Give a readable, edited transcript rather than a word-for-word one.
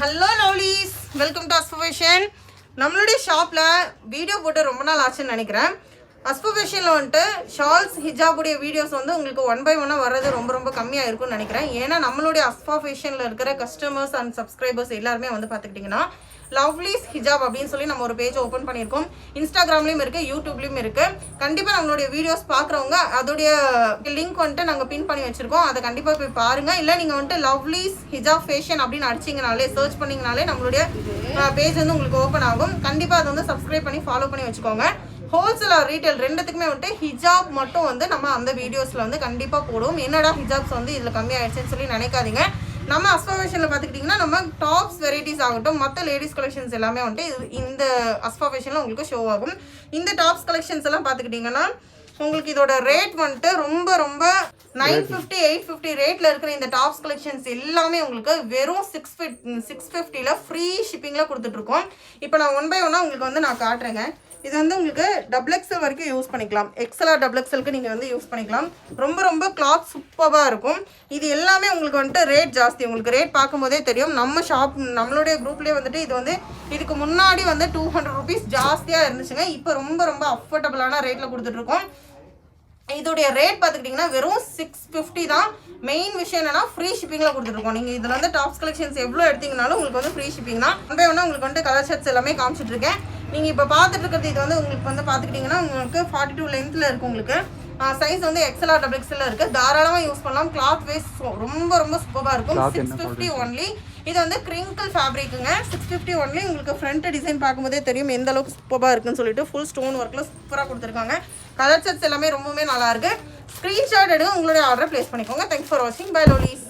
Hello lovelies, welcome to அஸ்போ fashion. நம்மளுடைய ஷாப்பில் வீடியோ போட்டு ரொம்ப நாள் ஆச்சுன்னு நினைக்கிறேன். அஸ்போ ஃபேஷனில் வந்துட்டு ஷால்ஸ் ஹிஜாபுடைய வீடியோஸ் வந்து உங்களுக்கு 1 by 1 வர்றது ரொம்ப கம்மியாக இருக்கும்னு நினைக்கிறேன். ஏன்னா நம்மளுடைய அஸ்போ ஃபேஷனில் இருக்கிற கஸ்டமர்ஸ் அண்ட் சப்ஸ்கிரைபர்ஸ் எல்லாருமே வந்து பார்த்துக்கிட்டிங்கன்னா லவ்லீஸ் ஹிஜாப் அப்படின்னு சொல்லி நம்ம ஒரு பேஜ் ஓப்பன் பண்ணியிருக்கோம். இன்ஸ்டாகிராம்லேயும் இருக்குது, யூடியூப்லேயும் இருக்குது. கண்டிப்பாக நம்மளுடைய வீடியோஸ் பார்க்குறவங்க அதோடைய லிங்க் வந்துட்டு நாங்கள் பின் பண்ணி வச்சுருக்கோம். அதை கண்டிப்பாக போய் பாருங்கள். இல்லை நீங்கள் வந்துட்டு லவ்லீஸ் ஹிஜாப் ஃபேஷன் அப்படின்னு அடிச்சிங்கனாலே, சர்ச் பண்ணிங்கனாலே நம்மளுடைய பேஜ் வந்து உங்களுக்கு ஓப்பன் ஆகும். கண்டிப்பாக அதை வந்து சப்ஸ்கிரைப் பண்ணி ஃபாலோ பண்ணி வச்சுக்கோங்க. ஹோல்சேல் ஆர் ரீட்டைல் ரெண்டுத்துக்குமே வந்துட்டு ஹிஜாப் மட்டும் வந்து நம்ம அந்த வீடியோஸில் வந்து கண்டிப்பாக போடுவோம். என்னடா ஹிஜாப்ஸ் வந்து இதில் கம்மியாகிடுச்சுன்னு சொல்லி நினைக்காதீங்க. நம்ம அஸ்போ ஃபேஷனில் பார்த்துக்கிட்டிங்கன்னா நம்ம டாப்ஸ் வெரைட்டிஸ் ஆகட்டும், மற்ற லேடிஸ் கலெக்ஷன்ஸ் எல்லாமே வந்துட்டு இந்த அஸ்போ ஃபேஷனில் உங்களுக்கு ஷோ ஆகும். இந்த டாப்ஸ் கலெக்ஷன்ஸ் எல்லாம் பார்த்துக்கிட்டிங்கன்னா உங்களுக்கு இதோட ரேட் வந்துட்டு ரொம்ப 950 850 ரேட்டில் இருக்கிற இந்த டாப்ஸ் கலெக்ஷன்ஸ் எல்லாமே உங்களுக்கு வெறும் 650 ஃப்ரீ ஷிப்பிங்கில் கொடுத்துட்ருக்கோம். இப்போ நான் 1 by 1 உங்களுக்கு வந்து நான் காட்டுறேங்க. இது வந்து உங்களுக்கு XXL வரைக்கும் யூஸ் பண்ணிக்கலாம். XLR XXLக்கு நீங்கள் வந்து யூஸ் பண்ணிக்கலாம். ரொம்ப கிளாத் சூப்பராக இருக்கும். இது எல்லாமே உங்களுக்கு வந்துட்டு ரேட் ஜாஸ்தி. உங்களுக்கு ரேட் பார்க்கும்போதே தெரியும். நம்மளுடைய குரூப்லேயே வந்துட்டு இது வந்து இதுக்கு முன்னாடி வந்து 200 rupees ஜாஸ்தியாக இருந்துச்சுங்க. இப்போ ரொம்ப அஃபோர்டபுளான ரேட்டில் கொடுத்துட்ருக்கோம். இதோடைய ரேட் பார்த்துக்கிட்டிங்கன்னா வெறும் 650 தான். மெயின் விஷயம் என்னன்னா ஃப்ரீ ஷிப்பிங்கில் கொடுத்துருக்கோம். நீங்கள் இதில் வந்து டாப்ஸ் கலெக்ஷன்ஸ் எவ்வளோ எடுத்தீங்கனாலும் உங்களுக்கு வந்து ஃப்ரீ ஷிப்பிங் தான். உங்களுக்கு வந்து கலர் ஷர்ட்ஸ் எல்லாமே காமிச்சிட்டு இருக்கேன். நீங்கள் இப்போ பார்த்துட்டு இருக்கிறது இது வந்து உங்களுக்கு வந்து பார்த்துக்கிட்டிங்கன்னா உங்களுக்கு 42 லென்த்தில் இருக்குது. உங்களுக்கு சைஸ் வந்து XLR XXL இருக்குது. தாராளமாக யூஸ் பண்ணலாம். கிளாத் வைஸ் ரொம்ப சூப்பராக இருக்கும். 650 ஒன்லி. இது வந்து கிரிங்கிள் ஃபேப்ரிக்குங்க. 650 ஒன்லி. உங்களுக்கு ஃப்ரண்ட் டிசைன் பார்க்கும்போதே தெரியும் எந்த அளவுக்கு சூப்பராக இருக்குன்னு சொல்லிட்டு ஃபுல் ஸ்டோன் ஒர்க்கில் சூப்பராக கொடுத்துருக்காங்க. கலர் செட்ஸ் எல்லாமே ரொம்பவே நல்லாயிருக்கு. ஸ்க்ரீன்ஷாட் எடுங்க, உங்களுடைய ஆர்டர் ப்ளேஸ் பண்ணிக்கோங்க. தேங்க்ஸ் ஃபார் வாட்சிங். Bye lovelies.